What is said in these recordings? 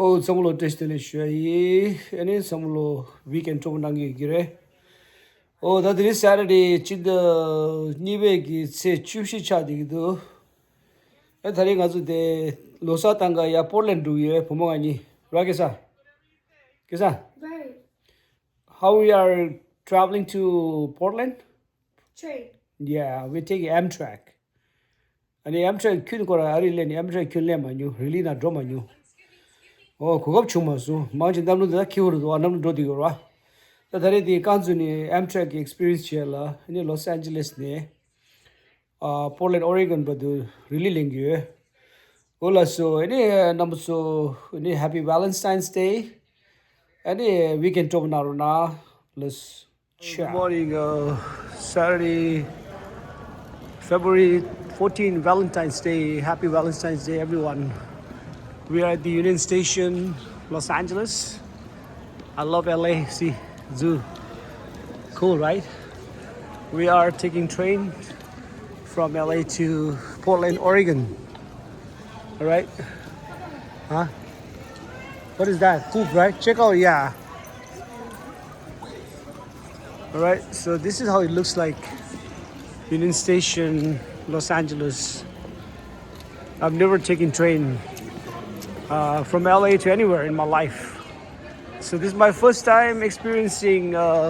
Oh, samulo testele shai. Any samulo weekend to nangi gire. Oh, that is Saturday. Chid the nive gi se chushi chadi do. A thari ngazu de losa tanga ya Portland do ye pomangani. Rakesa. Kesa. Right. How we are traveling to Portland? Train. Yeah, we take Amtrak. And the Amtrak kun ko ari le ni Amtrak kun le manyu. Really na drama manyu. Oh, kugab chuma su. Maji damlu da kiwru do anam do di gorwa. That is the Kanzuni Amtrak experience chela in Los Angeles ne. Portland, Oregon, but really lingu. Ola so any number so any happy Valentine's Day. Any weekend to na let's chat. Good morning, Saturday, February 14, Valentine's Day. Happy Valentine's Day, everyone. We are at the Union Station, Los Angeles. I love LA. See, zoo. Cool, right? We are taking train from LA to Portland, Oregon. All right? Huh? What is that? Coop, right? Check out, yeah. All right, so this is how it looks like. Union Station, Los Angeles. I've never taken train from LA to anywhere in my life. So this is my first time experiencing there's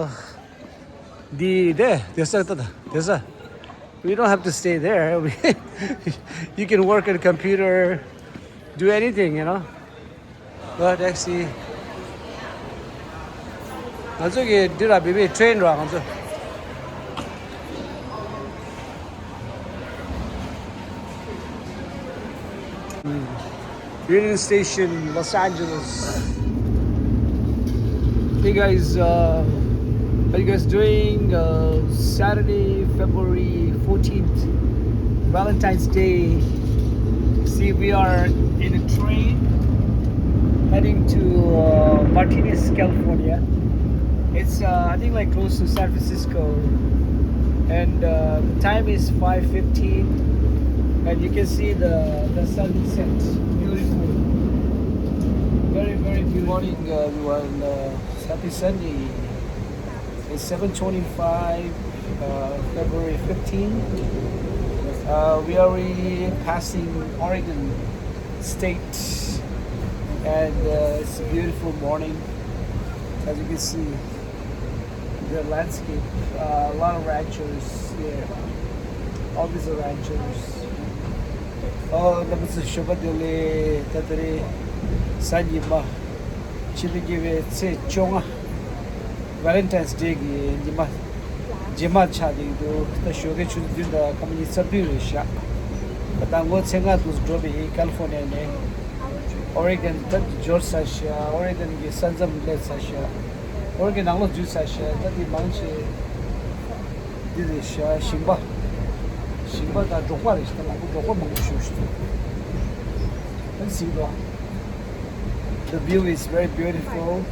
a. We don't have to stay there. You can work on a computer, do anything, you know. But actually, 저기 들아 비비 트레인으로 가서. Union Station, Los Angeles. Hey guys, how are you guys doing? Saturday, February 14th, Valentine's Day. See, we are in a train heading to Martinez, California. It's I think like close to San Francisco, and the time is 5:15, and you can see the sunset. Beautiful, very beautiful. Good morning, everyone. Happy Sunday. It's 7:25, February 15. We are already passing Oregon State, and it's a beautiful morning, as you can see. The landscape, a lot of ranchers here. All these are ranchers. Oh, that was a Shobadele, Tatari, Sanyima, Chiligive, Tse Chonga, Valentine's Day, Jima Chadi, the Shoga should do the community Sabirisha. But I'm going to sing out was Drobi, California, Oregon, George Sasha, Oregon, Sanzam Sasha. Oregon ang lot juice asha tadi mangche didisha shimba da jokwa rishta la jokwa mangchu shtu. Let's see though. The view is very beautiful.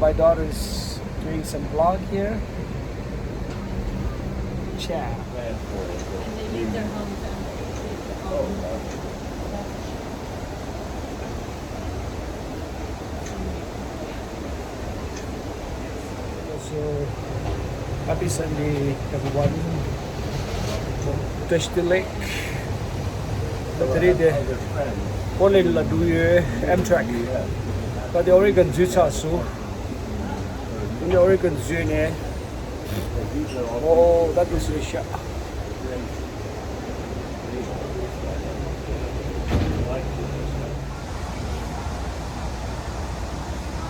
My daughter is doing some vlog here. Ciao. And they leave their hometown. So, happy Sunday, everyone. Touch the lake. Today, the Portland la do Amtrak. But the Oregon Zoo also. In the Oregon Zoo, oh, that was a shot.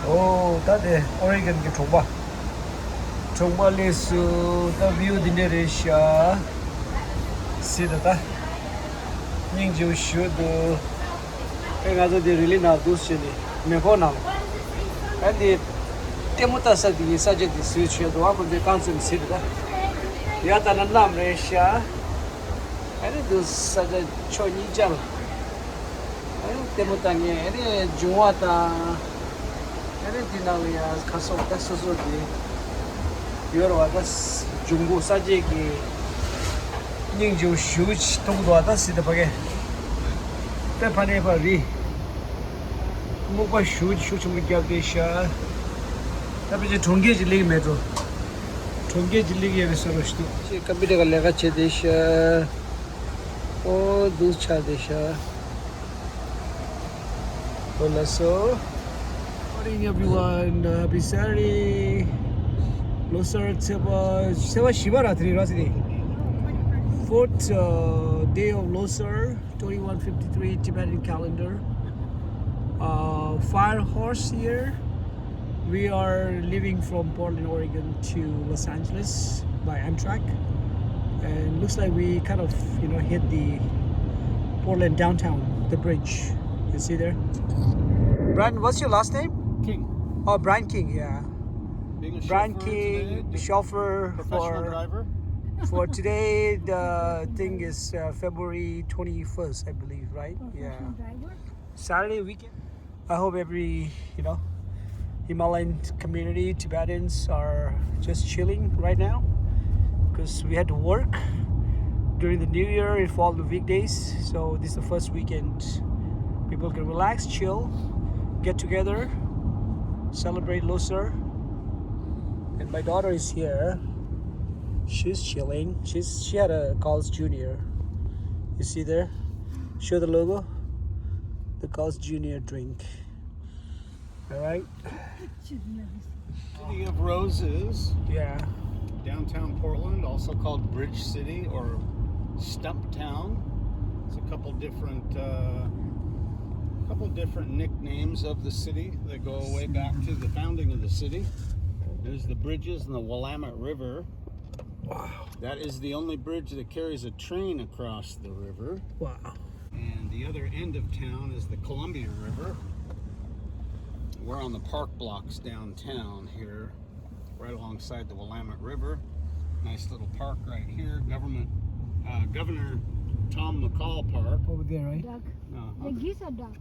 Oh, that the Oregon Gitoba. Chongmalesu, the view dineresha. See that? Ningju should do. They really not do silly. Mehona. And the Temuta the subject is switch to one of the council see that. Yatanam Resha. And it does such a choni jam. Temutang, any Juata, anything now we are Castle Society. You're was Jungo Sajeki Ningju Shuch Tongwata Sidapage. The Panepari 뭐가 슈 좀 기억되셔. तब ये ढोंगे जिले में तो ढोंगे जिले की वैसे रोशनी ये कभी तक लगा चे देश ओ दूसरा देश बोला सो morning everyone happy Saturday Losar Seva Shiva Ratri Rasidi fourth day of Losar 2153 Tibetan calendar fire horse here. We are leaving from Portland, Oregon to Los Angeles by Amtrak, and looks like we kind of hit the Portland downtown, the bridge. You see there. Brian, what's your last name? King. Oh, Brian King, yeah. Being a Brian chauffeur King, today, chauffeur professional driver. for today. The thing is February 21st, I believe, right? Yeah. Saturday weekend. I hope every Himalayan community, Tibetans are just chilling right now because we had to work during the New Year. It fall the weekdays, so this is the first weekend. People can relax, chill, get together, celebrate Losar. And my daughter is here. She's chilling. She had a Carl's Jr. You see there? Show the logo. The Carl's Jr. drink. All right. City of Roses, Yeah. downtown Portland, also called Bridge City or Stump Town. It's a couple different nicknames of the city that go way back to the founding of the city. There's the bridges and the Willamette River. Wow. That is the only bridge that carries a train across the river. Wow. And the other end of town is the Columbia River. We're on the park blocks downtown here, right alongside the Willamette River. Nice little park right here. Governor Tom McCall Park. Over there, right? Duck. Uh-huh. The geese are duck.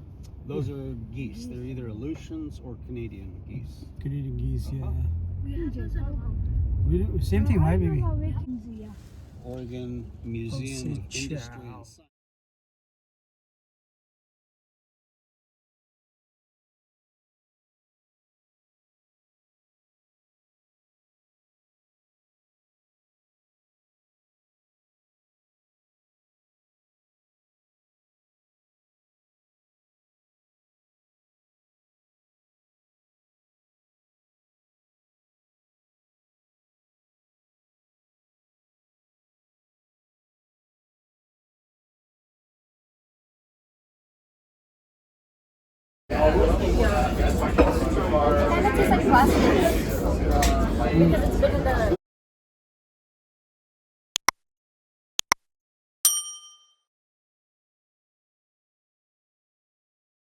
Those are geese. They're either Aleutians or Canadian geese. Canadian geese, yeah. We Same thing, right, baby? Oregon Museum of Industry and Science. It kind of tastes like plastic because it's been in the